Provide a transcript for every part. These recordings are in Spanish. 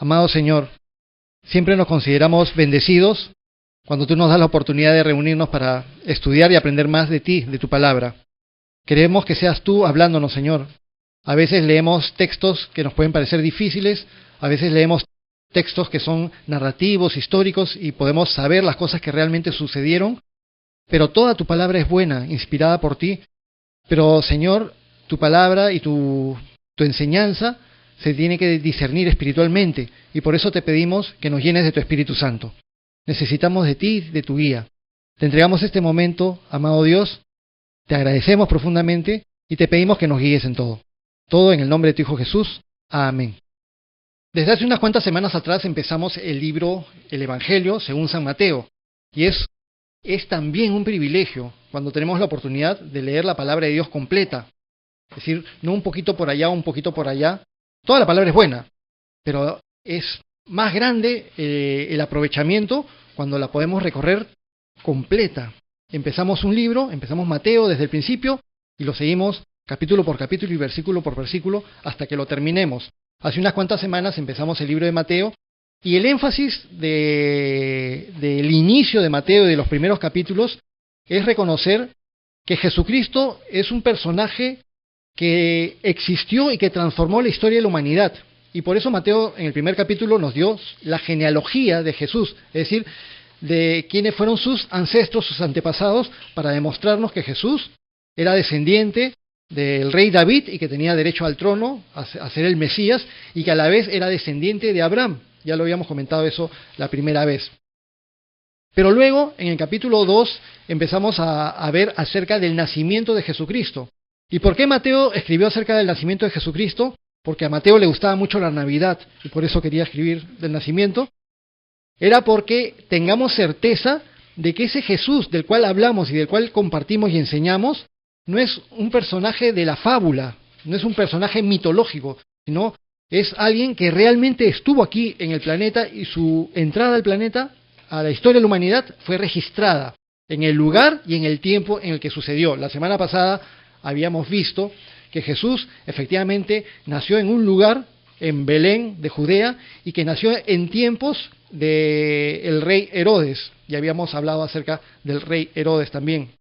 Amado Señor, siempre nos consideramos bendecidos cuando tú nos das la oportunidad de reunirnos para estudiar y aprender más de ti, de tu palabra. Queremos que seas tú hablándonos, Señor. A veces leemos textos que nos pueden parecer difíciles, a veces leemos textos que son narrativos, históricos, y podemos saber las cosas que realmente sucedieron, pero toda tu palabra es buena, inspirada por ti. Pero, Señor, tu palabra y tu enseñanza se tiene que discernir espiritualmente, y por eso te pedimos que nos llenes de tu Espíritu Santo. Necesitamos de ti, de tu guía. Te entregamos este momento, amado Dios, te agradecemos profundamente y te pedimos que nos guíes en todo. Todo en el nombre de tu Hijo Jesús. Amén. Desde hace unas cuantas semanas atrás empezamos el libro, el Evangelio según San Mateo, y es también un privilegio cuando tenemos la oportunidad de leer la palabra de Dios completa. Es decir, no un poquito por allá, un poquito por allá. Toda la palabra es buena, pero es más grande el aprovechamiento cuando la podemos recorrer completa. Empezamos un libro, empezamos Mateo desde el principio y lo seguimos capítulo por capítulo y versículo por versículo hasta que lo terminemos. Hace unas cuantas semanas empezamos el libro de Mateo y el énfasis del inicio de Mateo y de los primeros capítulos es reconocer que Jesucristo es un personaje que existió y que transformó la historia de la humanidad. Y por eso Mateo en el primer capítulo nos dio la genealogía de Jesús, es decir, de quiénes fueron sus ancestros, sus antepasados, para demostrarnos que Jesús era descendiente del rey David y que tenía derecho al trono, a ser el Mesías, y que a la vez era descendiente de Abraham. Ya lo habíamos comentado eso la primera vez. Pero luego, en el capítulo 2, empezamos a ver acerca del nacimiento de Jesucristo. ¿Y por qué Mateo escribió acerca del nacimiento de Jesucristo? Porque a Mateo le gustaba mucho la Navidad, y por eso quería escribir del nacimiento. Era porque tengamos certeza de que ese Jesús del cual hablamos y del cual compartimos y enseñamos, no es un personaje de la fábula, no es un personaje mitológico, sino es alguien que realmente estuvo aquí en el planeta y su entrada al planeta, a la historia de la humanidad, fue registrada en el lugar y en el tiempo en el que sucedió. La semana pasada habíamos visto que Jesús efectivamente nació en un lugar, en Belén de Judea, y que nació en tiempos del rey Herodes. Ya habíamos hablado acerca del rey Herodes también.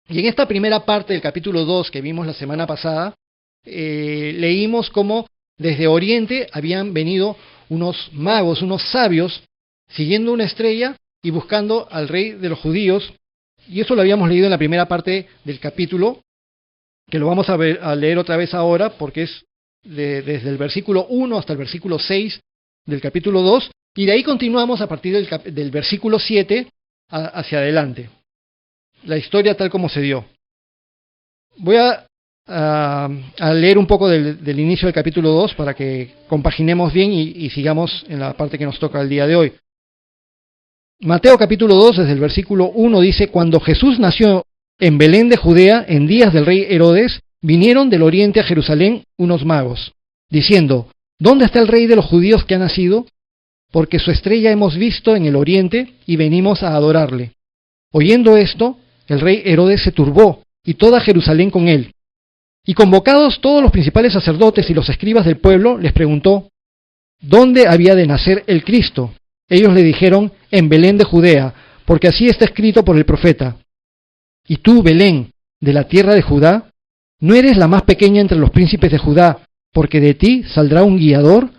Y en esta primera parte del capítulo 2 que vimos la semana pasada, leímos cómo desde Oriente habían venido unos magos, unos sabios, siguiendo una estrella y buscando al rey de los judíos. Y eso lo habíamos leído en la primera parte del capítulo, que lo vamos a leer otra vez ahora, porque es desde el versículo 1 hasta el versículo 6 del capítulo 2, y de ahí continuamos a partir del versículo 7 hacia adelante. La historia tal como se dio. Voy a leer un poco del inicio del capítulo 2 para que compaginemos bien y sigamos en la parte que nos toca el día de hoy. Mateo capítulo 2, desde el versículo 1 dice: Cuando Jesús nació en Belén de Judea, en días del rey Herodes, vinieron del oriente a Jerusalén unos magos, diciendo: ¿Dónde está el rey de los judíos que ha nacido? Porque su estrella hemos visto en el oriente y venimos a adorarle. Oyendo esto, el rey Herodes se turbó, y toda Jerusalén con él. Y convocados todos los principales sacerdotes y los escribas del pueblo, les preguntó: ¿dónde había de nacer el Cristo? Ellos le dijeron: en Belén de Judea, porque así está escrito por el profeta. Y tú, Belén, de la tierra de Judá, no eres la más pequeña entre los príncipes de Judá, porque de ti saldrá un guiador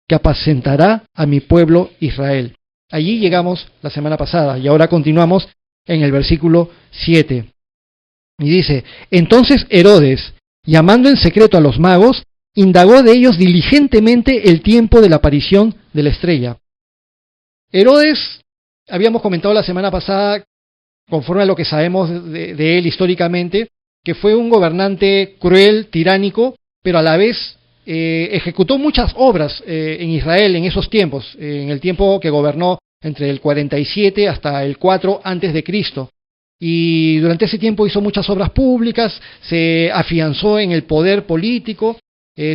que apacentará a mi pueblo Israel. Allí llegamos la semana pasada, y ahora continuamos en el versículo 7. Y dice: Entonces Herodes, llamando en secreto a los magos, indagó de ellos diligentemente el tiempo de la aparición de la estrella. Herodes, habíamos comentado la semana pasada, conforme a lo que sabemos de él históricamente, que fue un gobernante cruel, tiránico, pero a la vez ejecutó muchas obras en Israel en esos tiempos, en el tiempo que gobernó entre el 47 hasta el 4 antes de Cristo. Y durante ese tiempo hizo muchas obras públicas, se afianzó en el poder político,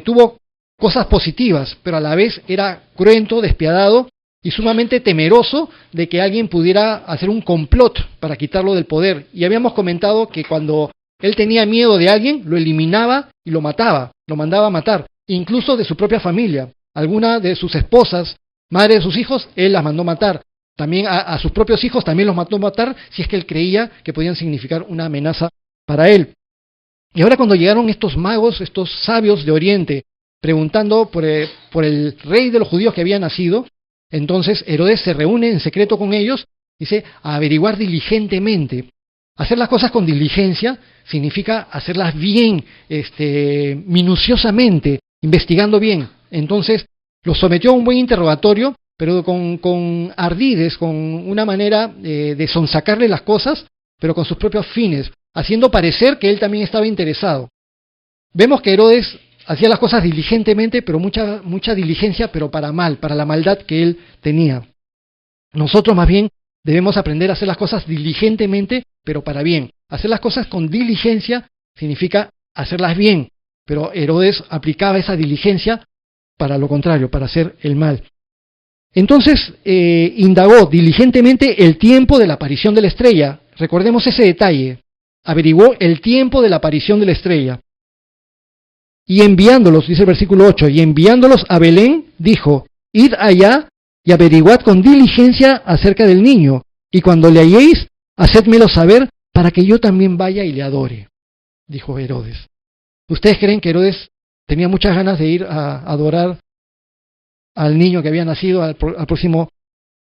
tuvo cosas positivas, pero a la vez era cruento, despiadado y sumamente temeroso de que alguien pudiera hacer un complot para quitarlo del poder. Y habíamos comentado que cuando él tenía miedo de alguien, lo eliminaba y lo mataba, lo mandaba a matar, incluso de su propia familia. alguna de sus esposas, madre de sus hijos, él las mandó matar. También a sus propios hijos también los mandó matar si es que él creía que podían significar una amenaza para él. Y ahora cuando llegaron estos magos, estos sabios de Oriente, preguntando por el rey de los judíos que había nacido, entonces Herodes se reúne en secreto con ellos, dice, a averiguar diligentemente. Hacer las cosas con diligencia significa hacerlas bien, minuciosamente, investigando bien. Entonces los sometió a un buen interrogatorio, pero con ardides, con una manera de sonsacarle las cosas, pero con sus propios fines, haciendo parecer que él también estaba interesado. Vemos que Herodes hacía las cosas diligentemente, pero mucha diligencia, pero para mal, para la maldad que él tenía. Nosotros más bien debemos aprender a hacer las cosas diligentemente, pero para bien. Hacer las cosas con diligencia significa hacerlas bien, pero Herodes aplicaba esa diligencia para lo contrario, para hacer el mal. Entonces indagó diligentemente el tiempo de la aparición de la estrella. Recordemos ese detalle. Averiguó el tiempo de la aparición de la estrella. Y enviándolos, dice el versículo 8, y enviándolos a Belén, dijo, id allá y averiguad con diligencia acerca del niño, y cuando le halléis, hacedmelo saber para que yo también vaya y le adore, dijo Herodes. ¿Ustedes creen que Herodes tenía muchas ganas de ir a adorar al niño que había nacido, al próximo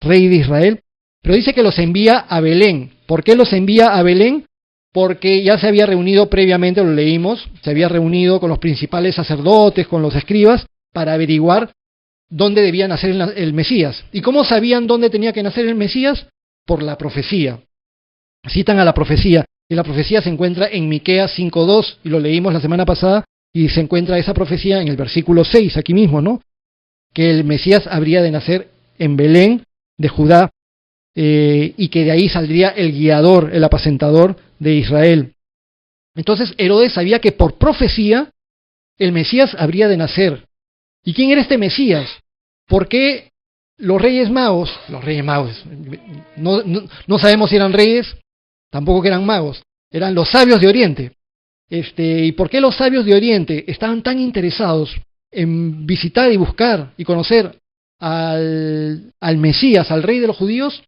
rey de Israel? Pero dice que los envía a Belén. ¿Por qué los envía a Belén? Porque ya se había reunido previamente, lo leímos, se había reunido con los principales sacerdotes, con los escribas, para averiguar dónde debía nacer el Mesías. ¿Y cómo sabían dónde tenía que nacer el Mesías? Por la profecía. Citan a la profecía, y la profecía se encuentra en Miqueas 5:2, y lo leímos la semana pasada, y se encuentra esa profecía en el versículo 6, aquí mismo, ¿no? Que el Mesías habría de nacer en Belén, de Judá, y que de ahí saldría el guiador, el apacentador de Israel. Entonces Herodes sabía que por profecía el Mesías habría de nacer. ¿Y quién era este Mesías? ¿Por qué los reyes magos, no sabemos si eran reyes, tampoco que eran magos, eran los sabios de Oriente? ¿Y por qué los sabios de Oriente estaban tan interesados en visitar y buscar y conocer al Mesías, al rey de los judíos?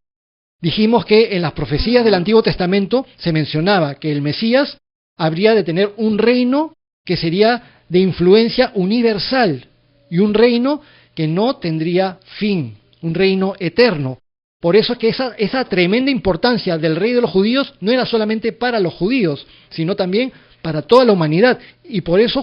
Dijimos que en las profecías del Antiguo Testamento se mencionaba que el Mesías habría de tener un reino que sería de influencia universal y un reino que no tendría fin, un reino eterno. Por eso es que esa tremenda importancia del rey de los judíos no era solamente para los judíos, sino también para toda la humanidad. Y por eso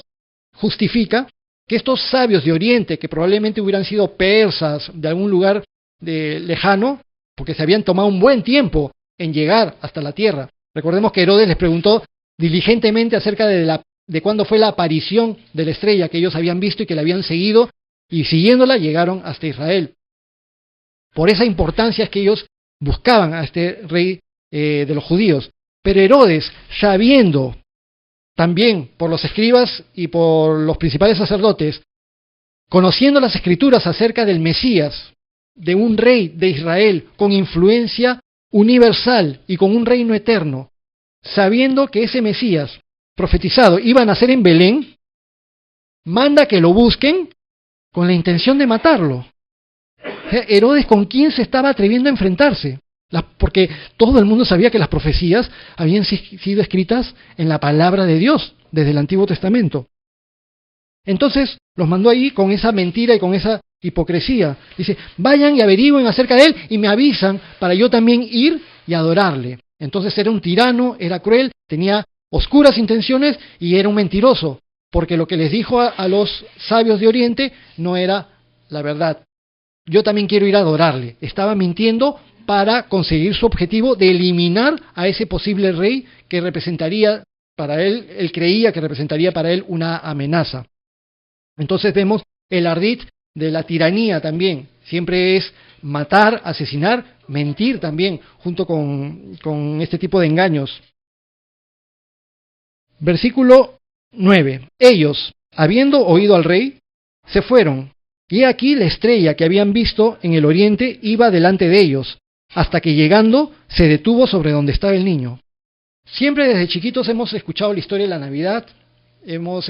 justifica que estos sabios de Oriente, que probablemente hubieran sido persas de algún lugar lejano, porque se habían tomado un buen tiempo en llegar hasta la tierra. Recordemos que Herodes les preguntó diligentemente acerca de cuándo fue la aparición de la estrella que ellos habían visto y que la habían seguido, y siguiéndola llegaron hasta Israel. Por esa importancia es que ellos buscaban a este rey de los judíos. Pero Herodes, sabiendo también por los escribas y por los principales sacerdotes, conociendo las escrituras acerca del Mesías, de un rey de Israel con influencia universal y con un reino eterno, sabiendo que ese Mesías profetizado iba a nacer en Belén, manda que lo busquen con la intención de matarlo. Herodes, ¿con quién se estaba atreviendo a enfrentarse? Porque todo el mundo sabía que las profecías habían sido escritas en la palabra de Dios desde el Antiguo Testamento. Entonces los mandó ahí con esa mentira y con esa hipocresía. Dice, vayan y averigüen acerca de él y me avisan para yo también ir y adorarle. Entonces era un tirano, era cruel, tenía oscuras intenciones y era un mentiroso, porque lo que les dijo a los sabios de Oriente no era la verdad. Yo también quiero ir a adorarle. Estaba mintiendo para conseguir su objetivo de eliminar a ese posible rey que representaría para él creía que representaría para él una amenaza. Entonces vemos el ardid de la tiranía también. Siempre es matar, asesinar, mentir también, junto con este tipo de engaños. Versículo 9. Ellos, habiendo oído al rey, se fueron. Y he aquí la estrella que habían visto en el oriente iba delante de ellos, hasta que llegando se detuvo sobre donde estaba el niño. Siempre desde chiquitos hemos escuchado la historia de la Navidad, hemos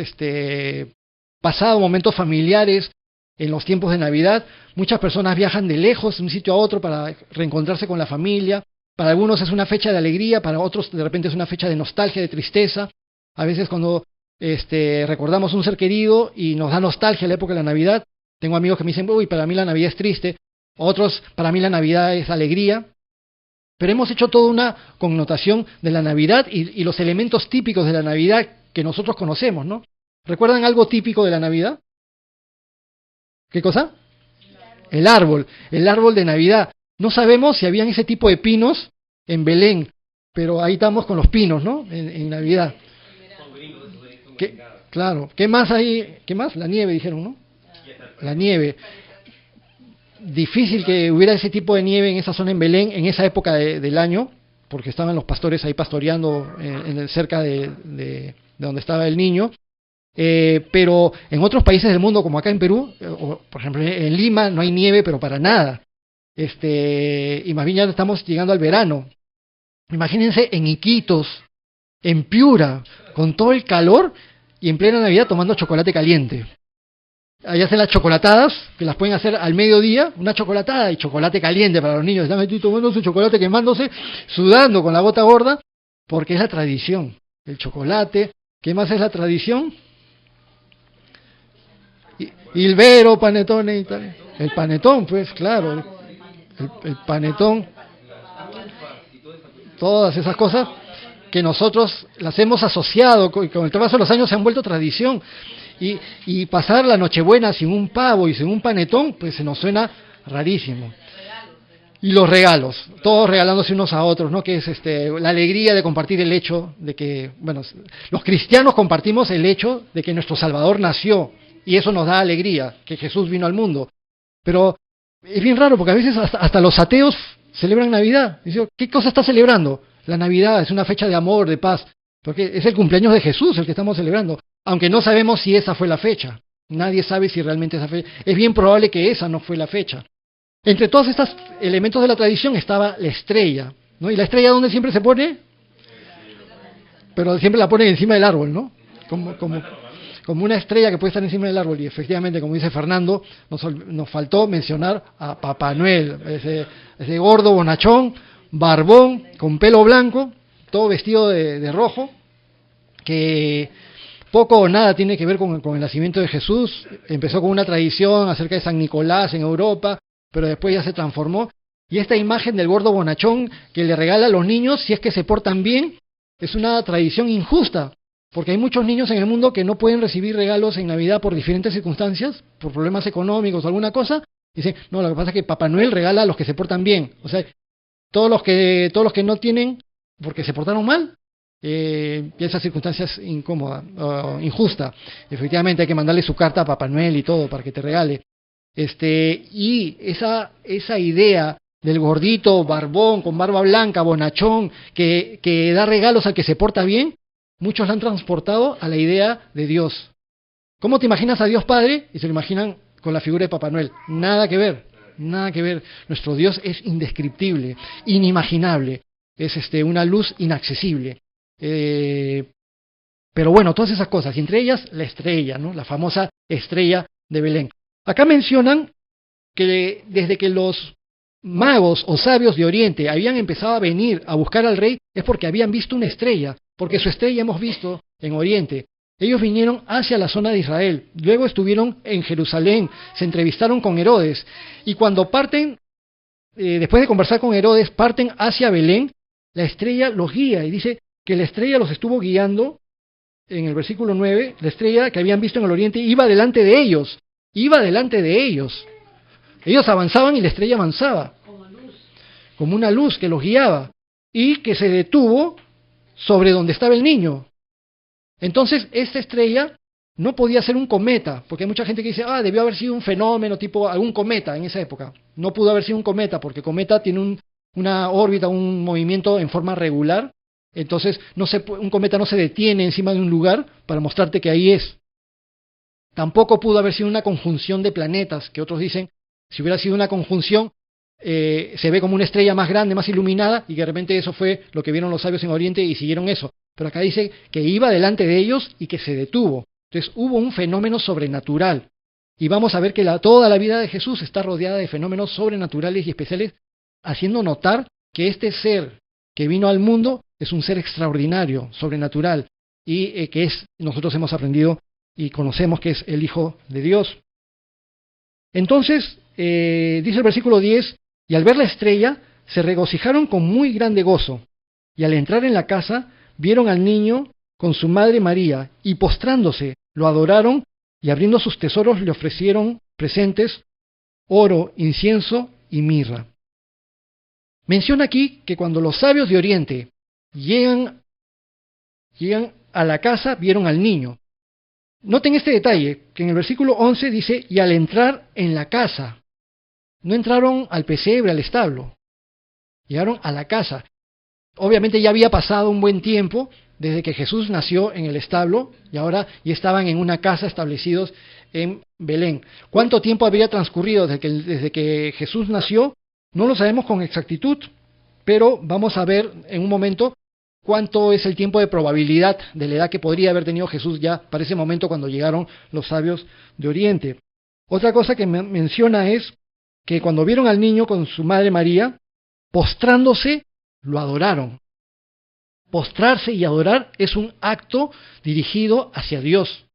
pasado momentos familiares en los tiempos de Navidad. Muchas personas viajan de lejos, de un sitio a otro, para reencontrarse con la familia. Para algunos es una fecha de alegría, para otros de repente es una fecha de nostalgia, de tristeza. A veces cuando recordamos un ser querido y nos da nostalgia la época de la Navidad, tengo amigos que me dicen, uy, para mí la Navidad es triste. Otros, para mí la Navidad es alegría. Pero hemos hecho toda una connotación de la Navidad y los elementos típicos de la Navidad que nosotros conocemos, ¿no? ¿Recuerdan algo típico de la Navidad? ¿Qué cosa? El árbol de Navidad. No sabemos si habían ese tipo de pinos en Belén, pero ahí estamos con los pinos, ¿no? En Navidad. Claro. ¿Qué más hay? ¿Qué más? La nieve, dijeron, ¿no? La nieve. Difícil que hubiera ese tipo de nieve en esa zona en Belén en esa época del año, porque estaban los pastores ahí pastoreando cerca de donde estaba el niño. Pero en otros países del mundo, como acá en Perú, o por ejemplo en Lima, no hay nieve, pero para nada. Y más bien ya estamos llegando al verano. Imagínense en Iquitos, en Piura, con todo el calor y en plena Navidad tomando chocolate caliente. Ahí hacen las chocolatadas, que las pueden hacer al mediodía, una chocolatada y chocolate caliente para los niños. Están aquí tomando su chocolate, quemándose, sudando con la gota gorda, porque es la tradición. El chocolate. ¿Qué más es la tradición? Hilbero, panetone y tal. El panetón, pues, claro. El panetón. Todas esas cosas que nosotros las hemos asociado, con el paso de los años se han vuelto tradición. Y pasar la Nochebuena sin un pavo y sin un panetón, pues se nos suena rarísimo. Y los regalos, todos regalándose unos a otros, ¿no? Que es la alegría de compartir el hecho de que, bueno, los cristianos compartimos el hecho de que nuestro Salvador nació, y eso nos da alegría, que Jesús vino al mundo. Pero es bien raro, porque a veces hasta los ateos celebran Navidad. Dicen, ¿qué cosa está celebrando? La Navidad es una fecha de amor, de paz, porque es el cumpleaños de Jesús el que estamos celebrando. Aunque no sabemos si esa fue la fecha. Nadie sabe si realmente esa fecha. Es bien probable que esa no fue la fecha. Entre todos estos elementos de la tradición estaba la estrella, ¿no? ¿Y la estrella dónde siempre se pone? Pero siempre la ponen encima del árbol, ¿no? Como una estrella que puede estar encima del árbol. Y efectivamente, como dice Fernando, nos faltó mencionar a Papá Noel, ese gordo bonachón, barbón, con pelo blanco, todo vestido de rojo, que poco o nada tiene que ver con el nacimiento de Jesús. Empezó con una tradición acerca de San Nicolás en Europa, pero después ya se transformó. Y esta imagen del gordo bonachón que le regala a los niños, si es que se portan bien, es una tradición injusta, porque hay muchos niños en el mundo que no pueden recibir regalos en Navidad por diferentes circunstancias, por problemas económicos o alguna cosa. Dicen, no, lo que pasa es que Papá Noel regala a los que se portan bien. O sea, todos los que no tienen, porque se portaron mal, y esa circunstancia es incómoda, injusta. Efectivamente hay que mandarle su carta a Papá Noel y todo para que te regale. Y esa idea del gordito, barbón, con barba blanca, bonachón, que da regalos al que se porta bien, muchos la han transportado a la idea de Dios. ¿Cómo te imaginas a Dios Padre? Y se lo imaginan con la figura de Papá Noel. Nada que ver, nada que ver. Nuestro Dios es indescriptible, inimaginable, es una luz inaccesible. Pero bueno, todas esas cosas, y entre ellas la estrella, ¿no? La famosa estrella de Belén. Acá mencionan que desde que los magos o sabios de Oriente habían empezado a venir a buscar al rey, es porque habían visto una estrella, porque su estrella hemos visto en Oriente. Ellos vinieron hacia la zona de Israel, luego estuvieron en Jerusalén, se entrevistaron con Herodes, y cuando parten, después de conversar con Herodes, parten hacia Belén, la estrella los guía, y dice que la estrella los estuvo guiando, en el versículo 9, la estrella que habían visto en el Oriente iba delante de ellos, Ellos avanzaban y la estrella avanzaba, como una luz que los guiaba, y que se detuvo sobre donde estaba el niño. Entonces, esta estrella no podía ser un cometa, porque hay mucha gente que dice, debió haber sido un fenómeno tipo algún cometa en esa época. No pudo haber sido un cometa, porque cometa tiene una órbita, un movimiento en forma regular. Entonces, un cometa no se detiene encima de un lugar para mostrarte que ahí es. Tampoco pudo haber sido una conjunción de planetas, que otros dicen, si hubiera sido una conjunción, se ve como una estrella más grande, más iluminada, y que de repente eso fue lo que vieron los sabios en Oriente y siguieron eso. Pero acá dice que iba delante de ellos y que se detuvo. Entonces hubo un fenómeno sobrenatural. Y vamos a ver que toda la vida de Jesús está rodeada de fenómenos sobrenaturales y especiales, haciendo notar que este ser que vino al mundo es un ser extraordinario, sobrenatural, y nosotros hemos aprendido y conocemos que es el Hijo de Dios. Entonces, dice el versículo 10, y al ver la estrella, se regocijaron con muy grande gozo, y al entrar en la casa, vieron al niño con su madre María, y postrándose, lo adoraron, y abriendo sus tesoros le ofrecieron presentes, oro, incienso y mirra. Menciona aquí que cuando los sabios de Oriente llegan a la casa, vieron al niño. Noten este detalle, que en el versículo 11 dice, y al entrar en la casa, no entraron al pesebre, al establo, llegaron a la casa. Obviamente ya había pasado un buen tiempo desde que Jesús nació en el establo y ahora ya estaban en una casa establecidos en Belén. ¿Cuánto tiempo había transcurrido desde que Jesús nació? No lo sabemos con exactitud, pero vamos a ver en un momento cuánto es el tiempo de probabilidad de la edad que podría haber tenido Jesús ya para ese momento cuando llegaron los sabios de Oriente. Otra cosa que menciona es que cuando vieron al niño con su madre María, postrándose, lo adoraron. Postrarse y adorar es un acto dirigido hacia Dios.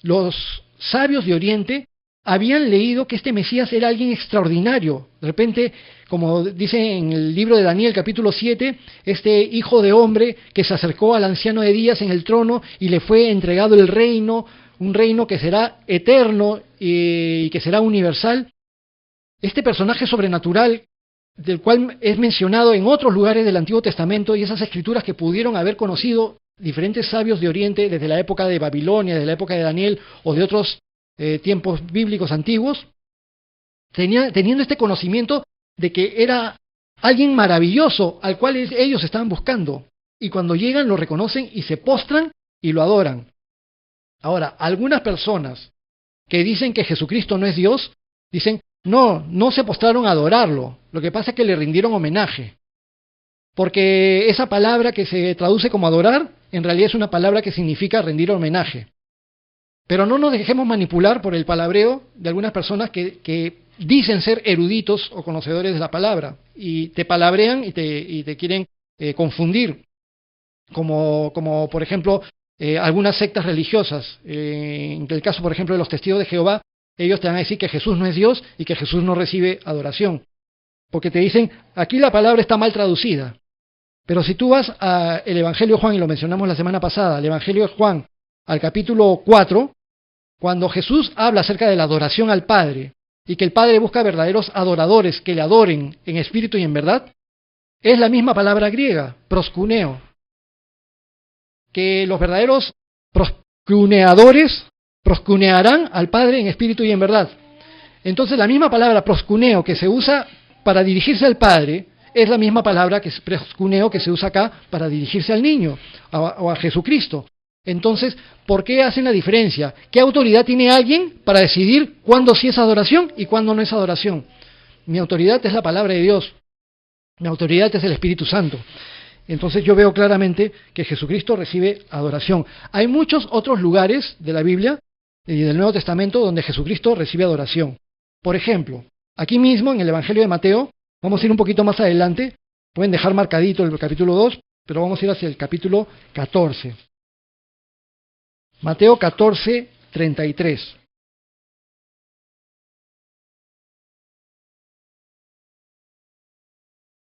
Los sabios de Oriente habían leído que este Mesías era alguien extraordinario. De repente, como dice en el libro de Daniel, capítulo 7, este hijo de hombre que se acercó al anciano de días en el trono y le fue entregado el reino, un reino que será eterno y que será universal. Este personaje sobrenatural, del cual es mencionado en otros lugares del Antiguo Testamento, y esas escrituras que pudieron haber conocido diferentes sabios de Oriente desde la época de Babilonia, desde la época de Daniel o de otros tiempos bíblicos antiguos, teniendo este conocimiento de que era alguien maravilloso al cual ellos estaban buscando, y cuando llegan lo reconocen y se postran y lo adoran. Ahora, algunas personas que dicen que Jesucristo no es Dios, dicen, no se postraron a adorarlo, lo que pasa es que le rindieron homenaje, porque esa palabra que se traduce como adorar, en realidad es una palabra que significa rendir homenaje. Pero no nos dejemos manipular por el palabreo de algunas personas que dicen ser eruditos o conocedores de la palabra, y te palabrean y te quieren confundir, como por ejemplo algunas sectas religiosas. En el caso, por ejemplo, de los testigos de Jehová, ellos te van a decir que Jesús no es Dios y que Jesús no recibe adoración, porque te dicen, aquí la palabra está mal traducida. Pero si tú vas al Evangelio de Juan, y lo mencionamos la semana pasada, el Evangelio de Juan, al capítulo 4, cuando Jesús habla acerca de la adoración al Padre, y que el Padre busca verdaderos adoradores que le adoren en espíritu y en verdad, es la misma palabra griega, proskuneo, que los verdaderos proskunearán al Padre en espíritu y en verdad. Entonces la misma palabra proskuneo que se usa para dirigirse al Padre es la misma palabra que es proskuneo que se usa acá para dirigirse al niño o a Jesucristo. Entonces, ¿por qué hacen la diferencia? ¿Qué autoridad tiene alguien para decidir cuándo sí es adoración y cuándo no es adoración? Mi autoridad es la palabra de Dios. Mi autoridad es el Espíritu Santo. Entonces yo veo claramente que Jesucristo recibe adoración. Hay muchos otros lugares de la Biblia y del Nuevo Testamento donde Jesucristo recibe adoración. Por ejemplo, aquí mismo en el Evangelio de Mateo, vamos a ir un poquito más adelante, pueden dejar marcadito el capítulo 2, pero vamos a ir hacia el capítulo 14. Mateo 14, 33.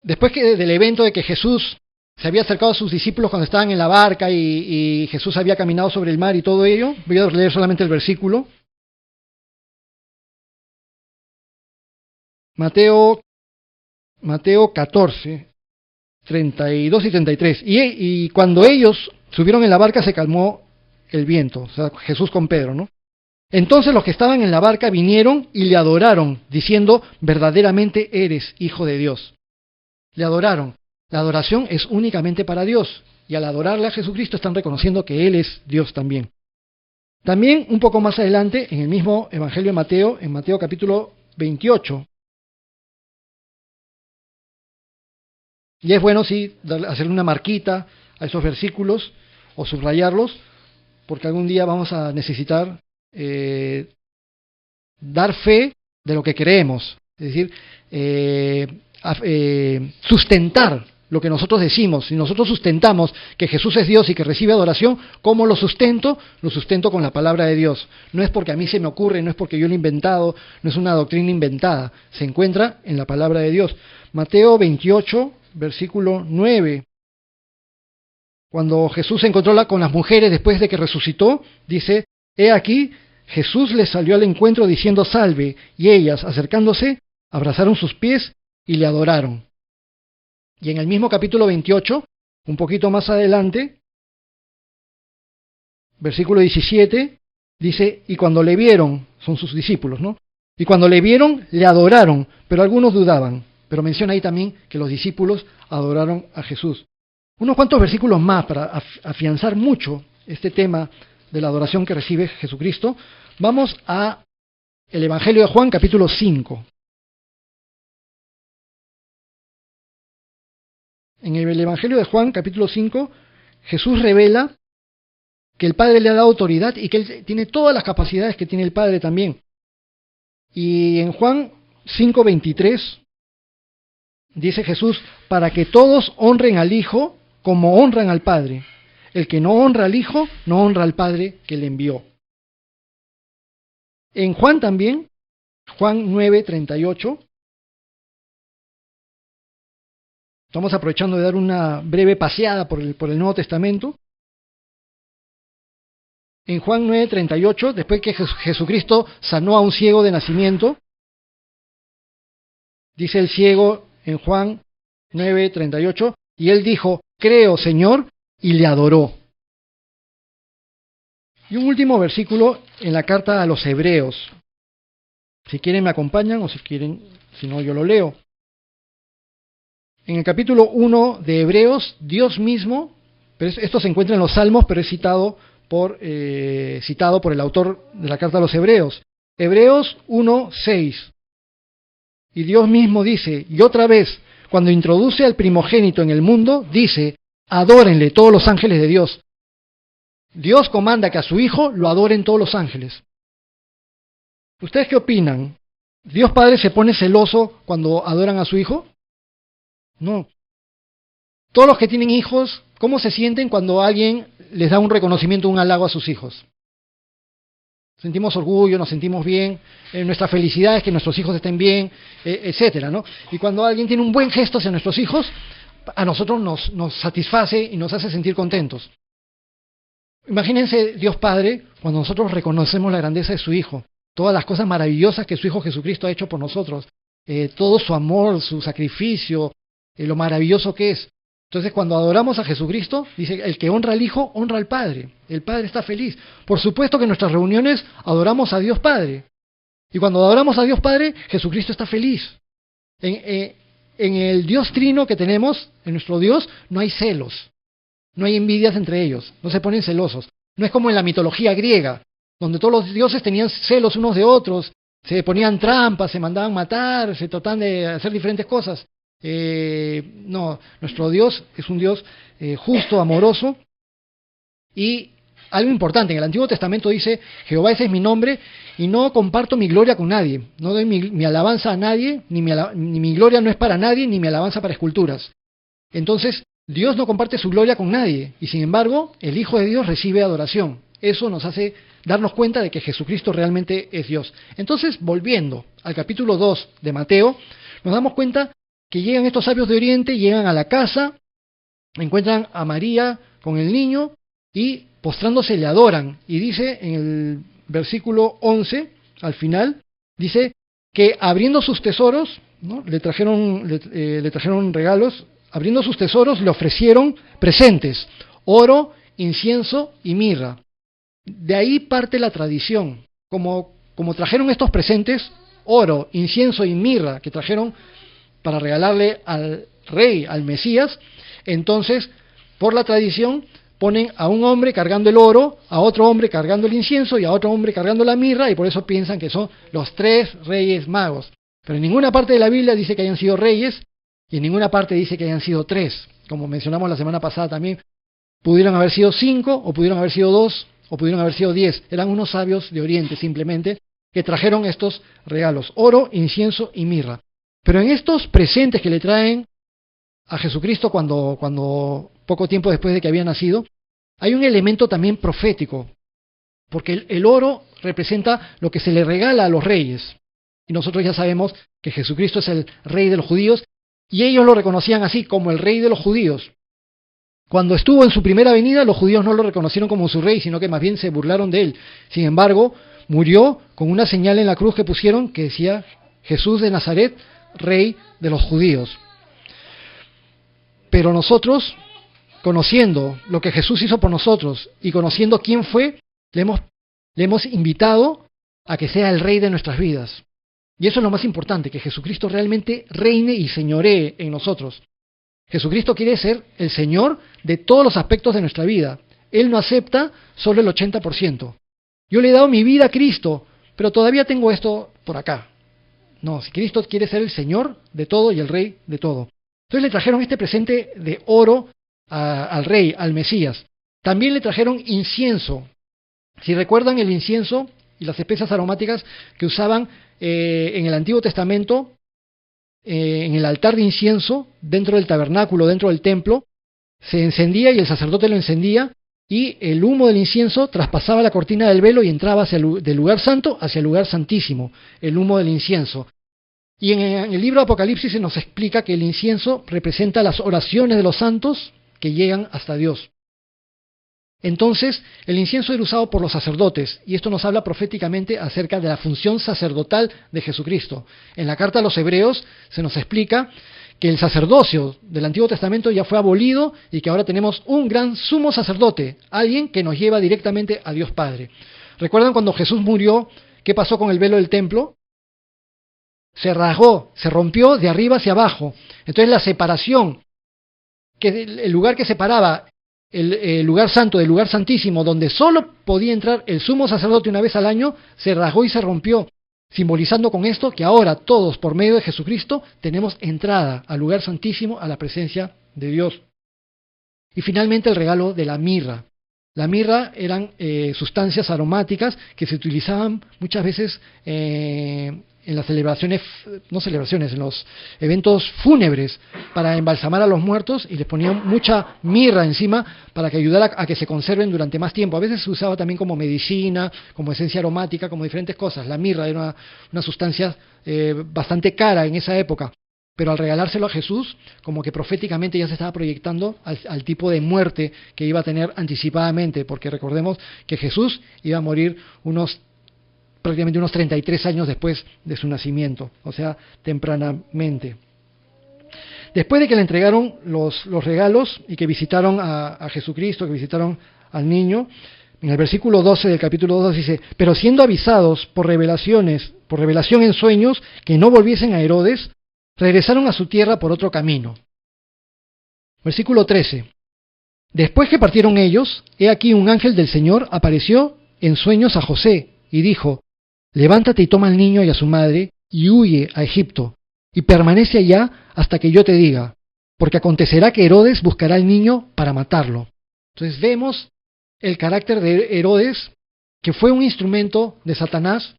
Después del evento de que Jesús se había acercado a sus discípulos cuando estaban en la barca y Jesús había caminado sobre el mar y todo ello, voy a leer solamente el versículo. Mateo 14, 32 y 33. Y cuando ellos subieron en la barca se calmó el viento, o sea, Jesús con Pedro, ¿no? Entonces los que estaban en la barca vinieron y le adoraron, diciendo, verdaderamente eres Hijo de Dios. Le adoraron. La adoración es únicamente para Dios, y al adorarle a Jesucristo están reconociendo que Él es Dios también. También un poco más adelante, en el mismo Evangelio de Mateo, en Mateo capítulo 28, y es bueno, sí, hacerle una marquita a esos versículos o subrayarlos, porque algún día vamos a necesitar dar fe de lo que creemos, es decir, sustentar lo que nosotros decimos. Si nosotros sustentamos que Jesús es Dios y que recibe adoración, ¿cómo lo sustento? Lo sustento con la palabra de Dios. No es porque a mí se me ocurre, no es porque yo lo he inventado, no es una doctrina inventada, se encuentra en la palabra de Dios. Mateo 28, versículo 9. Cuando Jesús se encontró con las mujeres después de que resucitó, dice, he aquí, Jesús les salió al encuentro diciendo salve, y ellas, acercándose, abrazaron sus pies y le adoraron. Y en el mismo capítulo 28, un poquito más adelante, versículo 17, dice, y cuando le vieron, son sus discípulos, ¿no? Y cuando le vieron, le adoraron, pero algunos dudaban. Pero menciona ahí también que los discípulos adoraron a Jesús. Unos cuantos versículos más para afianzar mucho este tema de la adoración que recibe Jesucristo. Vamos a el Evangelio de Juan, capítulo 5. En el Evangelio de Juan, capítulo 5, Jesús revela que el Padre le ha dado autoridad y que Él tiene todas las capacidades que tiene el Padre también. Y en Juan 5:23 dice Jesús, para que todos honren al Hijo como honran al Padre. El que no honra al Hijo, no honra al Padre que le envió. En Juan también, Juan 9:38, estamos aprovechando de dar una breve paseada por el Nuevo Testamento. En Juan 9:38, después que Jesucristo sanó a un ciego de nacimiento, dice el ciego en Juan 9:38, y él dijo, creo, Señor, y le adoró. Y un último versículo en la carta a los Hebreos. Si quieren me acompañan, o si no yo lo leo. En el capítulo 1 de Hebreos, Dios mismo, pero esto se encuentra en los Salmos, pero es citado por el autor de la carta a los Hebreos. Hebreos 1:6. Y Dios mismo dice, y otra vez, cuando introduce al primogénito en el mundo, dice, adórenle todos los ángeles de Dios. Dios comanda que a su Hijo lo adoren todos los ángeles. ¿Ustedes qué opinan? ¿Dios Padre se pone celoso cuando adoran a su Hijo? No. Todos los que tienen hijos, ¿cómo se sienten cuando alguien les da un reconocimiento, un halago a sus hijos? Sentimos orgullo, nos sentimos bien, nuestra felicidad es que nuestros hijos estén bien, etcétera, ¿no? Y cuando alguien tiene un buen gesto hacia nuestros hijos, a nosotros nos satisface y nos hace sentir contentos. Imagínense Dios Padre cuando nosotros reconocemos la grandeza de su Hijo, todas las cosas maravillosas que su Hijo Jesucristo ha hecho por nosotros, todo su amor, su sacrificio, lo maravilloso que es. Entonces, cuando adoramos a Jesucristo, dice, el que honra al Hijo, honra al Padre. El Padre está feliz. Por supuesto que en nuestras reuniones adoramos a Dios Padre. Y cuando adoramos a Dios Padre, Jesucristo está feliz. En el Dios Trino que tenemos, en nuestro Dios, no hay celos. No hay envidias entre ellos. No se ponen celosos. No es como en la mitología griega, donde todos los dioses tenían celos unos de otros, se ponían trampas, se mandaban matar, se trataban de hacer diferentes cosas. No, nuestro Dios es un Dios justo, amoroso. Y algo importante, en el Antiguo Testamento dice, Jehová ese es mi nombre y no comparto mi gloria con nadie, no doy mi alabanza a nadie, ni mi gloria no es para nadie, ni mi alabanza para esculturas. Entonces, Dios no comparte su gloria con nadie y sin embargo, el Hijo de Dios recibe adoración. Eso nos hace darnos cuenta de que Jesucristo realmente es Dios. Entonces, volviendo al capítulo 2 de Mateo, nos damos cuenta que llegan estos sabios de Oriente, llegan a la casa, encuentran a María con el niño y postrándose le adoran. Y dice en el versículo 11, al final, dice que abriendo sus tesoros, ¿no? le trajeron regalos, abriendo sus tesoros le ofrecieron presentes, oro, incienso y mirra. De ahí parte la tradición. Como trajeron estos presentes, oro, incienso y mirra, que trajeron para regalarle al rey, al Mesías, entonces, por la tradición, ponen a un hombre cargando el oro, a otro hombre cargando el incienso y a otro hombre cargando la mirra, y por eso piensan que son los 3 reyes magos. Pero en ninguna parte de la Biblia dice que hayan sido reyes, y en ninguna parte dice que hayan sido 3. Como mencionamos la semana pasada también, pudieron haber sido 5, o pudieron haber sido 2, o pudieron haber sido 10. Eran unos sabios de Oriente simplemente, que trajeron estos regalos, oro, incienso y mirra. Pero en estos presentes que le traen a Jesucristo cuando poco tiempo después de que había nacido, hay un elemento también profético, porque el oro representa lo que se le regala a los reyes. Y nosotros ya sabemos que Jesucristo es el rey de los judíos, y ellos lo reconocían así, como el rey de los judíos. Cuando estuvo en su primera venida, los judíos no lo reconocieron como su rey, sino que más bien se burlaron de él. Sin embargo, murió con una señal en la cruz que pusieron que decía Jesús de Nazaret, rey de los judíos. Pero nosotros, conociendo lo que Jesús hizo por nosotros y conociendo quién fue, le hemos invitado a que sea el rey de nuestras vidas. Y eso es lo más importante, que Jesucristo realmente reine y señoree en nosotros. Jesucristo quiere ser el Señor de todos los aspectos de nuestra vida. Él no acepta solo el 80%. Yo le he dado mi vida a Cristo, pero todavía tengo esto por acá. No, si Cristo quiere ser el Señor de todo y el Rey de todo. Entonces le trajeron este presente de oro al Rey, al Mesías. También le trajeron incienso. Si recuerdan el incienso y las especias aromáticas que usaban en el Antiguo Testamento, en el altar de incienso, dentro del tabernáculo, dentro del templo, se encendía y el sacerdote lo encendía y el humo del incienso traspasaba la cortina del velo y entraba del lugar santo hacia el lugar santísimo, el humo del incienso. Y en el libro de Apocalipsis se nos explica que el incienso representa las oraciones de los santos que llegan hasta Dios. Entonces, el incienso era usado por los sacerdotes, y esto nos habla proféticamente acerca de la función sacerdotal de Jesucristo. En la carta a los Hebreos se nos explica que el sacerdocio del Antiguo Testamento ya fue abolido y que ahora tenemos un gran sumo sacerdote, alguien que nos lleva directamente a Dios Padre. ¿Recuerdan cuando Jesús murió, qué pasó con el velo del templo? Se rasgó, se rompió de arriba hacia abajo. Entonces la separación, que el lugar que separaba el lugar santo del lugar santísimo, donde solo podía entrar el sumo sacerdote una vez al año, se rasgó y se rompió, simbolizando con esto que ahora todos, por medio de Jesucristo, tenemos entrada al lugar santísimo, a la presencia de Dios. Y finalmente el regalo de la mirra. La mirra eran sustancias aromáticas que se utilizaban muchas veces en las en los eventos fúnebres para embalsamar a los muertos, y les ponían mucha mirra encima para que ayudara a que se conserven durante más tiempo. A veces se usaba también como medicina, como esencia aromática, como diferentes cosas. La mirra era una sustancia bastante cara en esa época, pero al regalárselo a Jesús, como que proféticamente ya se estaba proyectando al tipo de muerte que iba a tener anticipadamente, porque recordemos que Jesús iba a morir prácticamente unos 33 años después de su nacimiento, o sea, tempranamente. Después de que le entregaron los regalos y que visitaron a Jesucristo, que visitaron al niño, en el versículo 12 del capítulo 2 dice: pero siendo avisados por revelación en sueños, que no volviesen a Herodes, regresaron a su tierra por otro camino. Versículo 13. Después que partieron ellos, he aquí un ángel del Señor apareció en sueños a José y dijo: levántate y toma al niño y a su madre y huye a Egipto y permanece allá hasta que yo te diga, porque acontecerá que Herodes buscará al niño para matarlo. Entonces vemos el carácter de Herodes, que fue un instrumento de Satanás,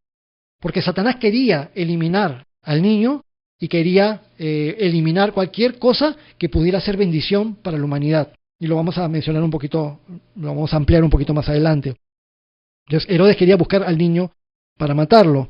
porque Satanás quería eliminar al niño y quería eliminar cualquier cosa que pudiera ser bendición para la humanidad. Y lo vamos a mencionar un poquito, lo vamos a ampliar un poquito más adelante. Entonces Herodes quería buscar al niño para matarlo.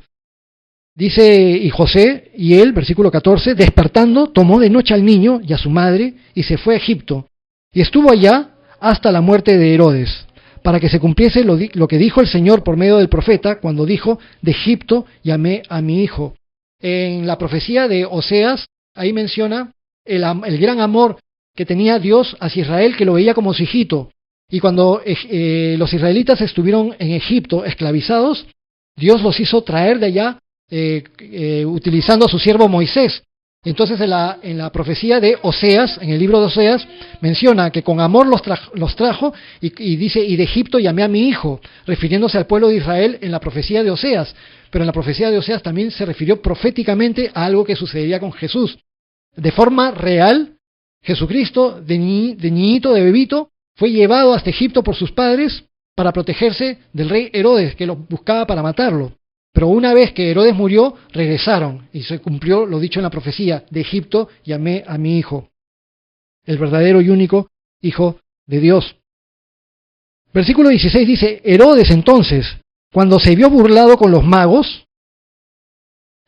Dice, y José, y él, versículo 14, despertando, tomó de noche al niño y a su madre, y se fue a Egipto, y estuvo allá hasta la muerte de Herodes, para que se cumpliese lo que dijo el Señor por medio del profeta, cuando dijo: de Egipto llamé a mi hijo. En la profecía de Oseas, ahí menciona el gran amor que tenía Dios hacia Israel, que lo veía como su hijito. Y cuando los israelitas estuvieron en Egipto esclavizados, Dios los hizo traer de allá utilizando a su siervo Moisés. Entonces en la profecía de Oseas, en el libro de Oseas, menciona que con amor los trajo y dice: y de Egipto llamé a mi hijo, refiriéndose al pueblo de Israel en la profecía de Oseas. Pero en la profecía de Oseas también se refirió proféticamente a algo que sucedería con Jesús. De forma real, Jesucristo, de niñito, de bebito, fue llevado hasta Egipto por sus padres para protegerse del rey Herodes, que lo buscaba para matarlo. Pero una vez que Herodes murió, regresaron y se cumplió lo dicho en la profecía: de Egipto llamé a mi hijo, el verdadero y único Hijo de Dios. Versículo 16 dice: Herodes entonces, cuando se vio burlado con los magos,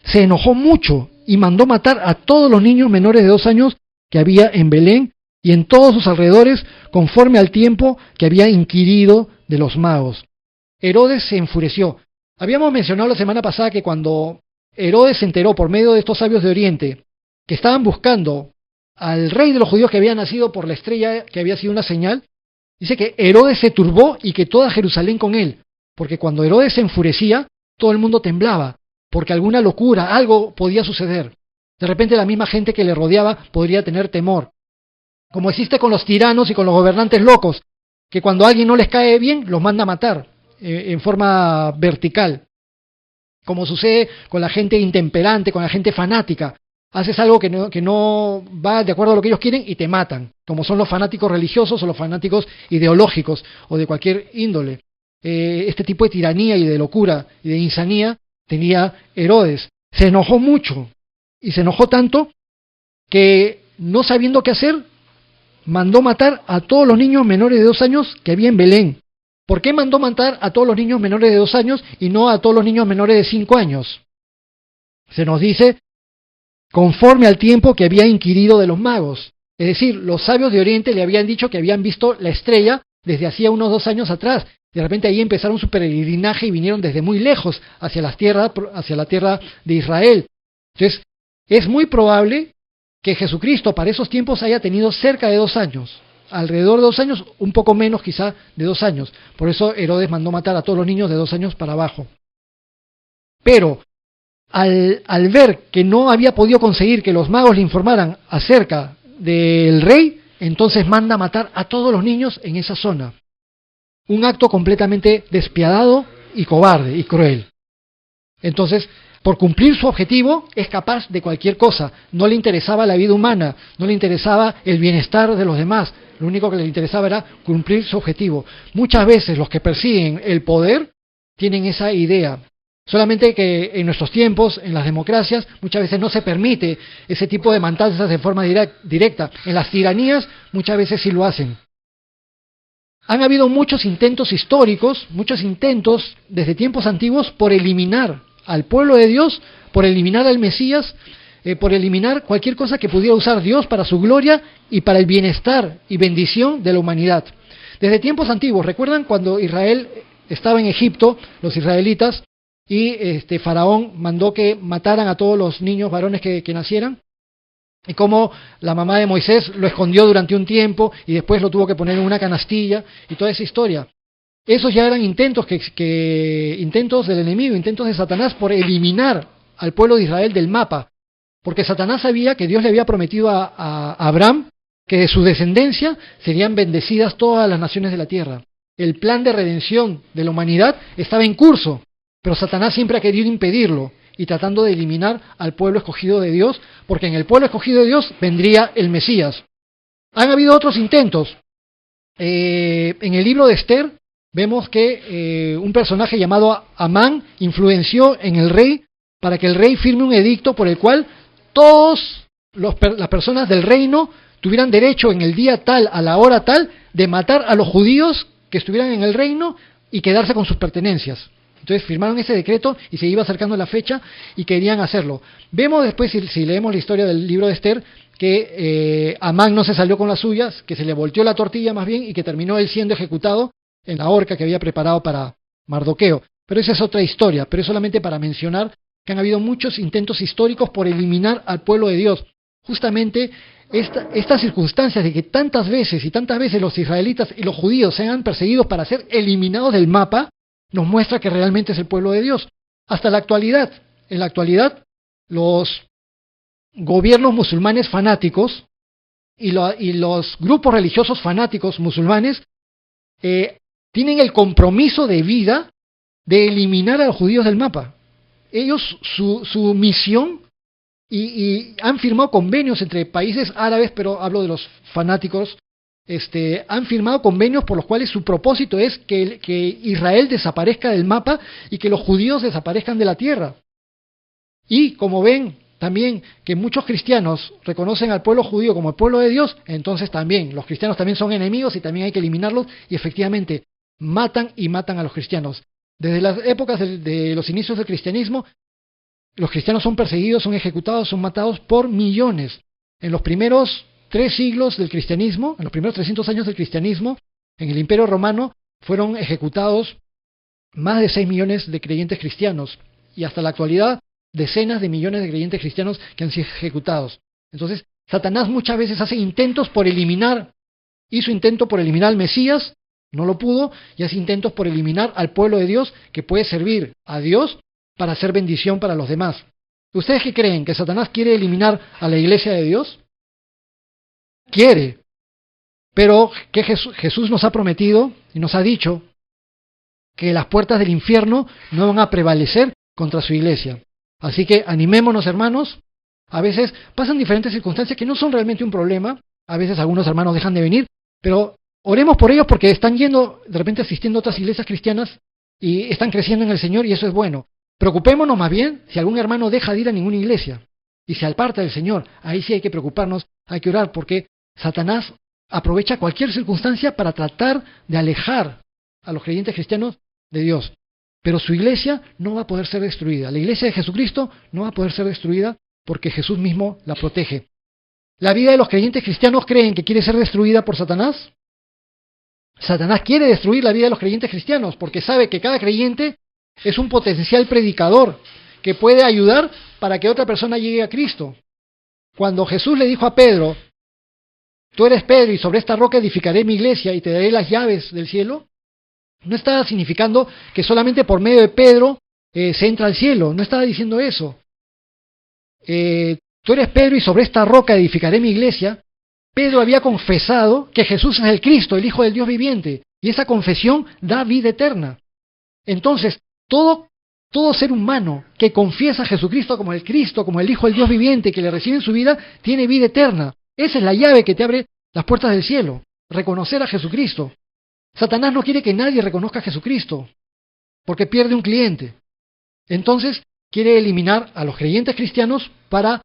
se enojó mucho y mandó matar a todos los niños menores de 2 años que había en Belén y en todos sus alrededores, conforme al tiempo que había inquirido de los magos. Herodes se enfureció. Habíamos mencionado la semana pasada que cuando Herodes se enteró por medio de estos sabios de Oriente que estaban buscando al rey de los judíos que había nacido por la estrella que había sido una señal, dice que Herodes se turbó y que toda Jerusalén con él, porque cuando Herodes se enfurecía, todo el mundo temblaba, porque alguna locura, algo podía suceder. De repente la misma gente que le rodeaba podría tener temor. Como existe con los tiranos y con los gobernantes locos, que cuando a alguien no les cae bien, los manda a matar en forma vertical. Como sucede con la gente intemperante, con la gente fanática. Haces algo que no va de acuerdo a lo que ellos quieren y te matan, como son los fanáticos religiosos o los fanáticos ideológicos o de cualquier índole. Este tipo de tiranía y de locura y de insanía tenía Herodes. Se enojó mucho y se enojó tanto que, no sabiendo qué hacer, mandó matar a todos los niños menores de 2 años que había en Belén. ¿Por qué mandó matar a todos los niños menores de 2 años y no a todos los niños menores de 5 años? Se nos dice: conforme al tiempo que había inquirido de los magos. Es decir, los sabios de Oriente le habían dicho que habían visto la estrella desde hacía unos 2 años atrás. De repente ahí empezaron su peregrinaje y vinieron desde muy lejos hacia la tierra de Israel. Entonces, es muy probable que Jesucristo para esos tiempos haya tenido cerca de 2 años. Alrededor de 2 años, un poco menos quizá de 2 años. Por eso Herodes mandó matar a todos los niños de 2 años para abajo. Pero al ver que no había podido conseguir que los magos le informaran acerca del rey, entonces manda matar a todos los niños en esa zona. Un acto completamente despiadado y cobarde y cruel. Entonces, por cumplir su objetivo, es capaz de cualquier cosa. No le interesaba la vida humana, no le interesaba el bienestar de los demás. Lo único que le interesaba era cumplir su objetivo. Muchas veces los que persiguen el poder tienen esa idea. Solamente que en nuestros tiempos, en las democracias, muchas veces no se permite ese tipo de matanzas de forma directa. En las tiranías muchas veces sí lo hacen. Han habido muchos intentos históricos, muchos intentos desde tiempos antiguos por eliminar al pueblo de Dios, por eliminar al Mesías, por eliminar cualquier cosa que pudiera usar Dios para su gloria y para el bienestar y bendición de la humanidad. Desde tiempos antiguos, ¿recuerdan cuando Israel estaba en Egipto, los israelitas, y Faraón mandó que mataran a todos los niños varones que nacieran? Y cómo la mamá de Moisés lo escondió durante un tiempo y después lo tuvo que poner en una canastilla y toda esa historia. Esos ya eran intentos intentos del enemigo, intentos de Satanás por eliminar al pueblo de Israel del mapa. Porque Satanás sabía que Dios le había prometido a Abraham que de su descendencia serían bendecidas todas las naciones de la tierra. El plan de redención de la humanidad estaba en curso, pero Satanás siempre ha querido impedirlo y tratando de eliminar al pueblo escogido de Dios, porque en el pueblo escogido de Dios vendría el Mesías. Han habido otros intentos. En el libro de Esther vemos que un personaje llamado Amán influenció en el rey para que el rey firme un edicto por el cual todas las personas del reino tuvieran derecho en el día tal, a la hora tal, de matar a los judíos que estuvieran en el reino y quedarse con sus pertenencias. Entonces firmaron ese decreto y se iba acercando la fecha y querían hacerlo. Vemos después, si leemos la historia del libro de Esther, que Amán no se salió con las suyas, que se le volteó la tortilla más bien y que terminó él siendo ejecutado en la horca que había preparado para Mardoqueo. Pero esa es otra historia, pero es solamente para mencionar que han habido muchos intentos históricos por eliminar al pueblo de Dios. Justamente estas circunstancias de que tantas veces los israelitas y los judíos sean perseguidos para ser eliminados del mapa, nos muestra que realmente es el pueblo de Dios. Hasta la actualidad. En la actualidad, los gobiernos musulmanes fanáticos y los grupos religiosos fanáticos musulmanes tienen el compromiso de vida de eliminar a los judíos del mapa. Ellos, su misión, y han firmado convenios entre países árabes, pero hablo de los fanáticos han firmado convenios por los cuales su propósito es que Israel desaparezca del mapa y que los judíos desaparezcan de la tierra. Y como ven también que muchos cristianos reconocen al pueblo judío como el pueblo de Dios, entonces también los cristianos también son enemigos y también hay que eliminarlos, y efectivamente matan a los cristianos. Desde las épocas de los inicios del cristianismo, los cristianos son perseguidos, son ejecutados, son matados por millones. En los primeros 3 siglos del cristianismo, en los primeros 300 años del cristianismo, en el Imperio Romano fueron ejecutados más de 6 millones de creyentes cristianos, y hasta la actualidad decenas de millones de creyentes cristianos que han sido ejecutados. Entonces, Satanás muchas veces hizo intentos por eliminar al Mesías, no lo pudo, y hace intentos por eliminar al pueblo de Dios que puede servir a Dios para hacer bendición para los demás. ¿Ustedes qué creen? ¿Que Satanás quiere eliminar a la iglesia de Dios? Quiere, pero que Jesús nos ha prometido y nos ha dicho que las puertas del infierno no van a prevalecer contra su iglesia. Así que animémonos, hermanos. A veces pasan diferentes circunstancias que no son realmente un problema. A veces algunos hermanos dejan de venir, pero oremos por ellos porque están yendo, de repente asistiendo a otras iglesias cristianas y están creciendo en el Señor, y eso es bueno. Preocupémonos más bien si algún hermano deja de ir a ninguna iglesia y se aparta del Señor. Ahí sí hay que preocuparnos, hay que orar, porque Satanás aprovecha cualquier circunstancia para tratar de alejar a los creyentes cristianos de Dios. Pero su iglesia no va a poder ser destruida. La iglesia de Jesucristo no va a poder ser destruida porque Jesús mismo la protege. ¿La vida de los creyentes cristianos creen que quiere ser destruida por Satanás? Satanás quiere destruir la vida de los creyentes cristianos porque sabe que cada creyente es un potencial predicador que puede ayudar para que otra persona llegue a Cristo. Cuando Jesús le dijo a Pedro, tú eres Pedro y sobre esta roca edificaré mi iglesia y te daré las llaves del cielo, no estaba significando que solamente por medio de Pedro se entra al cielo, no estaba diciendo eso. Tú eres Pedro y sobre esta roca edificaré mi iglesia. Pedro había confesado que Jesús es el Cristo, el Hijo del Dios viviente, y esa confesión da vida eterna. Entonces, todo ser humano que confiesa a Jesucristo como el Cristo, como el Hijo del Dios viviente, que le recibe en su vida, tiene vida eterna. Esa es la llave que te abre las puertas del cielo, reconocer a Jesucristo. Satanás no quiere que nadie reconozca a Jesucristo, porque pierde un cliente. Entonces, quiere eliminar a los creyentes cristianos para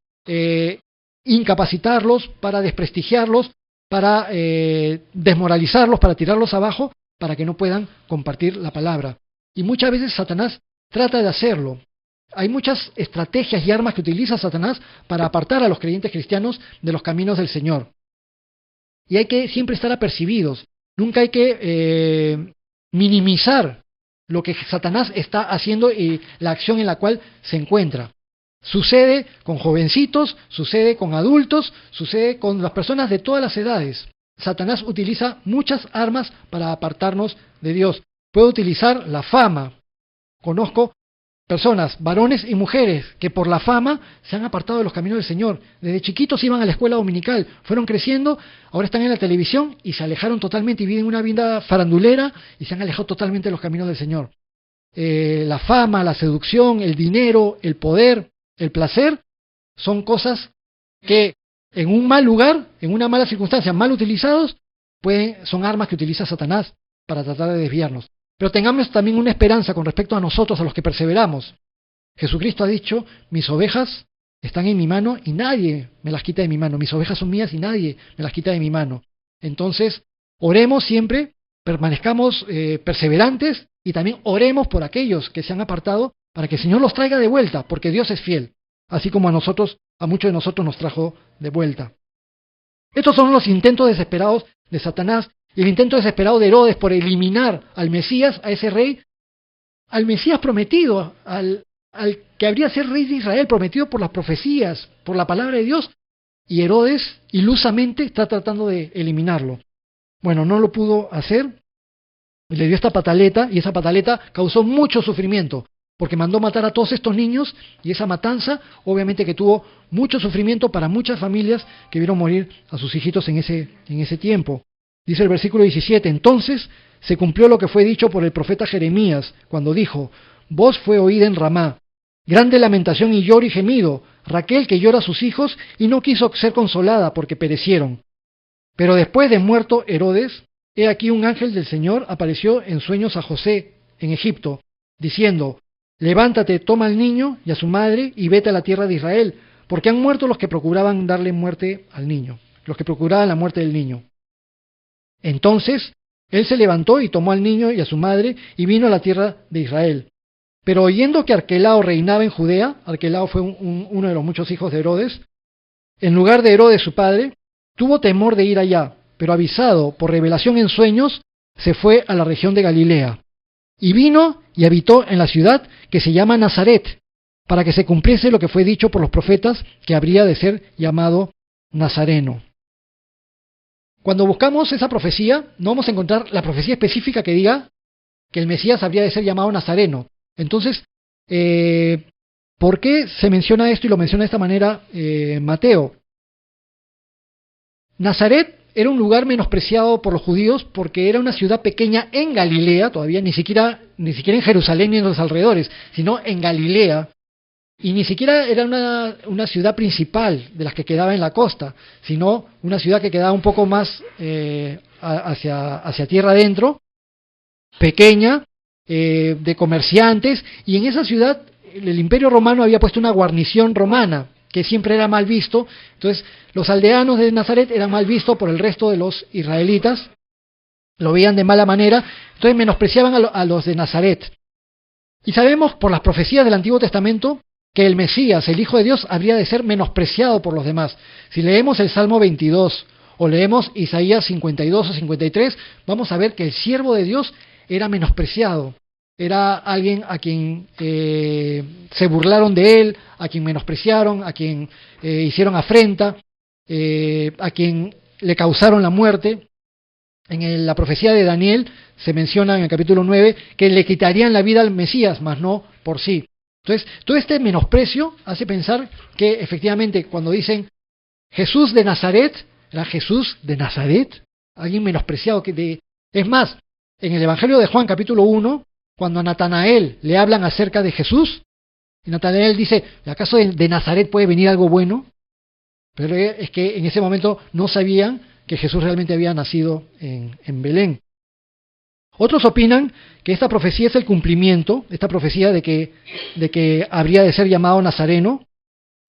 incapacitarlos, para desprestigiarlos, para desmoralizarlos, para tirarlos abajo, para que no puedan compartir la palabra. Y muchas veces Satanás trata de hacerlo. Hay muchas estrategias y armas que utiliza Satanás para apartar a los creyentes cristianos de los caminos del Señor. Y hay que siempre estar apercibidos. Nunca hay que minimizar lo que Satanás está haciendo y la acción en la cual se encuentra. Sucede con jovencitos, sucede con adultos, sucede con las personas de todas las edades. Satanás utiliza muchas armas para apartarnos de Dios. Puede utilizar la fama. Conozco personas, varones y mujeres, que por la fama se han apartado de los caminos del Señor. Desde chiquitos iban a la escuela dominical, fueron creciendo, ahora están en la televisión y se alejaron totalmente y viven una vida farandulera y se han alejado totalmente de los caminos del Señor. La fama, la seducción, el dinero, el poder, el placer, son cosas que en un mal lugar, en una mala circunstancia, mal utilizados, son armas que utiliza Satanás para tratar de desviarnos. Pero tengamos también una esperanza con respecto a nosotros, a los que perseveramos. Jesucristo ha dicho, mis ovejas están en mi mano y nadie me las quita de mi mano. Mis ovejas son mías y nadie me las quita de mi mano. Entonces, oremos siempre, permanezcamos perseverantes y también oremos por aquellos que se han apartado para que el Señor los traiga de vuelta, porque Dios es fiel, así como a muchos de nosotros nos trajo de vuelta. Estos son los intentos desesperados de Satanás y el intento desesperado de Herodes por eliminar al Mesías, a ese rey, al Mesías prometido, al que habría de ser rey de Israel, prometido por las profecías, por la palabra de Dios, y Herodes ilusamente está tratando de eliminarlo. Bueno, no lo pudo hacer, le dio esta pataleta, y esa pataleta causó mucho sufrimiento, porque mandó matar a todos estos niños, y esa matanza obviamente que tuvo mucho sufrimiento para muchas familias que vieron morir a sus hijitos en ese tiempo. Dice el versículo 17, entonces se cumplió lo que fue dicho por el profeta Jeremías, cuando dijo, voz fue oída en Ramá, grande lamentación y lloro y gemido, Raquel que llora a sus hijos y no quiso ser consolada porque perecieron. Pero después de muerto Herodes, he aquí un ángel del Señor apareció en sueños a José en Egipto, diciendo: levántate, toma al niño y a su madre y vete a la tierra de Israel, porque han muerto los que procuraban darle muerte al niño, los que procuraban la muerte del niño. Entonces él se levantó y tomó al niño y a su madre y vino a la tierra de Israel. Pero oyendo que Arquelao reinaba en Judea, Arquelao fue uno de los muchos hijos de Herodes, en lugar de Herodes su padre, tuvo temor de ir allá, pero avisado por revelación en sueños, se fue a la región de Galilea. Y vino y habitó en la ciudad que se llama Nazaret, para que se cumpliese lo que fue dicho por los profetas, que habría de ser llamado Nazareno. Cuando buscamos esa profecía, no vamos a encontrar la profecía específica que diga que el Mesías habría de ser llamado Nazareno. Entonces, ¿por qué se menciona esto y lo menciona de esta manera Mateo? Nazaret era un lugar menospreciado por los judíos porque era una ciudad pequeña en Galilea, todavía ni siquiera en Jerusalén ni en los alrededores, sino en Galilea. Y ni siquiera era una ciudad principal de las que quedaba en la costa, sino una ciudad que quedaba un poco más hacia tierra adentro, pequeña, de comerciantes, y en esa ciudad el Imperio Romano había puesto una guarnición romana, que siempre era mal visto. Entonces los aldeanos de Nazaret eran mal vistos por el resto de los israelitas, lo veían de mala manera, entonces menospreciaban a los de Nazaret. Y sabemos por las profecías del Antiguo Testamento que el Mesías, el Hijo de Dios, habría de ser menospreciado por los demás. Si leemos el Salmo 22 o leemos Isaías 52 o 53, vamos a ver que el siervo de Dios era menospreciado. Era alguien a quien se burlaron de él, a quien menospreciaron, a quien hicieron afrenta, a quien le causaron la muerte. En la profecía de Daniel se menciona en el capítulo 9 que le quitarían la vida al Mesías, mas no por sí. Entonces, todo este menosprecio hace pensar que efectivamente cuando dicen Jesús de Nazaret, ¿era Jesús de Nazaret? Alguien menospreciado. Es más, en el Evangelio de Juan capítulo 1, cuando a Natanael le hablan acerca de Jesús, y Natanael dice: ¿acaso de Nazaret puede venir algo bueno? Pero es que en ese momento no sabían que Jesús realmente había nacido en Belén. Otros opinan que esta profecía es el cumplimiento, esta profecía de que habría de ser llamado Nazareno,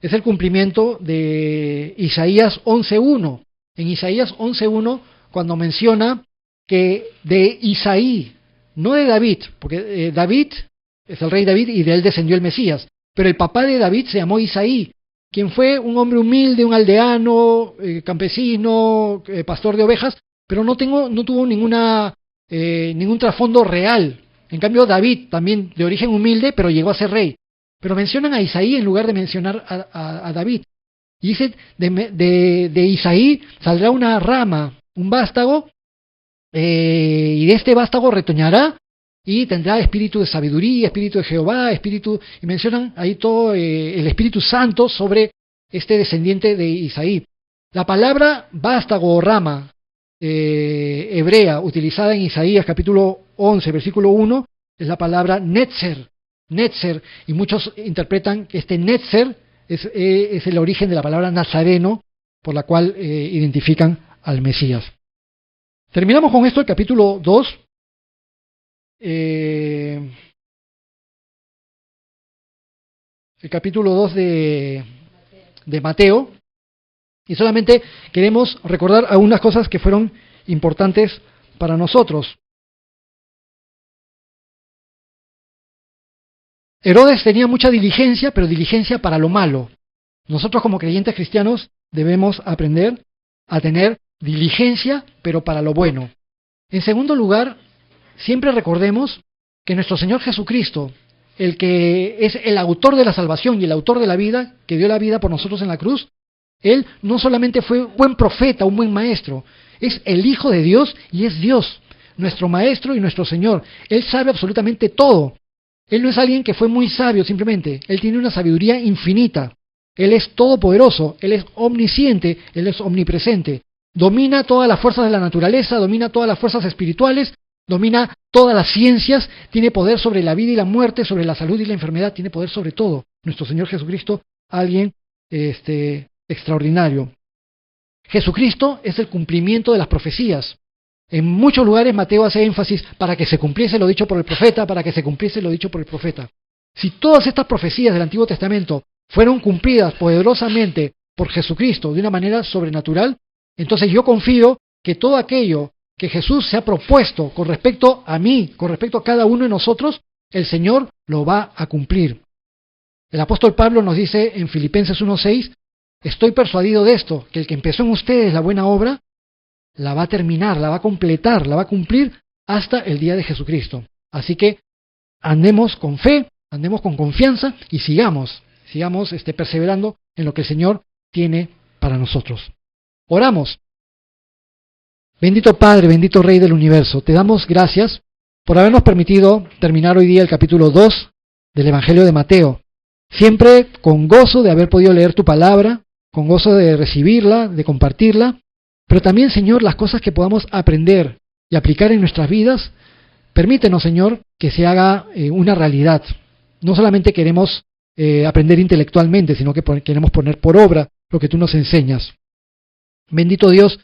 es el cumplimiento de Isaías 11.1. En Isaías 11.1, cuando menciona que de Isaí, no de David, porque David es el rey David y de él descendió el Mesías, pero el papá de David se llamó Isaí, quien fue un hombre humilde, un aldeano, campesino, pastor de ovejas, pero no tuvo ningún trasfondo real. En cambio, David, también de origen humilde, pero llegó a ser rey. Pero mencionan a Isaí en lugar de mencionar a David. Y dice, de Isaí saldrá una rama, un vástago, y de este vástago retoñará y tendrá espíritu de sabiduría, espíritu de Jehová, y mencionan ahí todo el Espíritu Santo sobre este descendiente de Isaí. La palabra vástago o rama hebrea utilizada en Isaías capítulo 11, versículo 1, es la palabra netzer, y muchos interpretan que este netzer es el origen de la palabra nazareno, por la cual identifican al Mesías. Terminamos con esto el capítulo 2. El capítulo 2 de Mateo, y solamente queremos recordar algunas cosas que fueron importantes para nosotros. Herodes tenía mucha diligencia, pero diligencia para lo malo. Nosotros como creyentes cristianos debemos aprender a tener diligencia, pero para lo bueno. En segundo lugar, siempre recordemos que nuestro Señor Jesucristo, el que es el autor de la salvación y el autor de la vida, que dio la vida por nosotros en la cruz, Él no solamente fue un buen profeta, un buen maestro, es el Hijo de Dios y es Dios, nuestro Maestro y nuestro Señor. Él sabe absolutamente todo. Él no es alguien que fue muy sabio simplemente, Él tiene una sabiduría infinita. Él es todopoderoso, Él es omnisciente, Él es omnipresente. Domina todas las fuerzas de la naturaleza, domina todas las fuerzas espirituales, domina todas las ciencias, tiene poder sobre la vida y la muerte, sobre la salud y la enfermedad, tiene poder sobre todo. Nuestro Señor Jesucristo, alguien extraordinario. Jesucristo es el cumplimiento de las profecías. En muchos lugares Mateo hace énfasis para que se cumpliese lo dicho por el profeta, para que se cumpliese lo dicho por el profeta. Si todas estas profecías del Antiguo Testamento fueron cumplidas poderosamente por Jesucristo de una manera sobrenatural, entonces yo confío que todo aquello que Jesús se ha propuesto con respecto a mí, con respecto a cada uno de nosotros, el Señor lo va a cumplir. El apóstol Pablo nos dice en Filipenses 1:6, estoy persuadido de esto, que el que empezó en ustedes la buena obra, la va a terminar, la va a completar, la va a cumplir hasta el día de Jesucristo. Así que andemos con fe, andemos con confianza y sigamos perseverando en lo que el Señor tiene para nosotros. Oramos. Bendito Padre, bendito Rey del universo, te damos gracias por habernos permitido terminar hoy día el capítulo 2 del Evangelio de Mateo. Siempre con gozo de haber podido leer tu palabra, con gozo de recibirla, de compartirla, pero también, Señor, las cosas que podamos aprender y aplicar en nuestras vidas, permítenos, Señor, que se haga una realidad. No solamente queremos aprender intelectualmente, sino que queremos poner por obra lo que tú nos enseñas. Bendito Dios,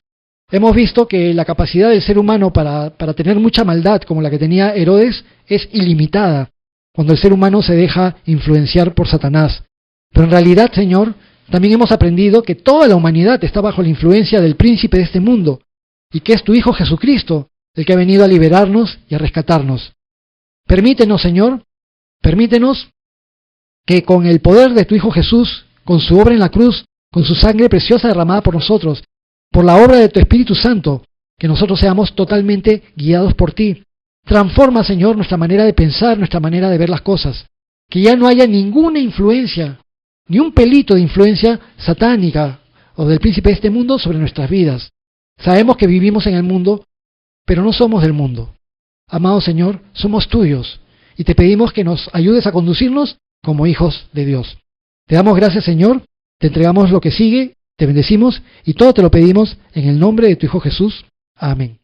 hemos visto que la capacidad del ser humano para tener mucha maldad, como la que tenía Herodes, es ilimitada cuando el ser humano se deja influenciar por Satanás. Pero en realidad, Señor, también hemos aprendido que toda la humanidad está bajo la influencia del príncipe de este mundo, y que es tu Hijo Jesucristo el que ha venido a liberarnos y a rescatarnos. Permítenos, Señor, permítenos que con el poder de tu Hijo Jesús, con su obra en la cruz, con su sangre preciosa derramada por nosotros, por la obra de tu Espíritu Santo, que nosotros seamos totalmente guiados por ti. Transforma, Señor, nuestra manera de pensar, nuestra manera de ver las cosas. Que ya no haya ninguna influencia, ni un pelito de influencia satánica o del príncipe de este mundo sobre nuestras vidas. Sabemos que vivimos en el mundo, pero no somos del mundo. Amado Señor, somos tuyos y te pedimos que nos ayudes a conducirnos como hijos de Dios. Te damos gracias, Señor, te entregamos lo que sigue, te bendecimos y todo te lo pedimos en el nombre de tu Hijo Jesús. Amén.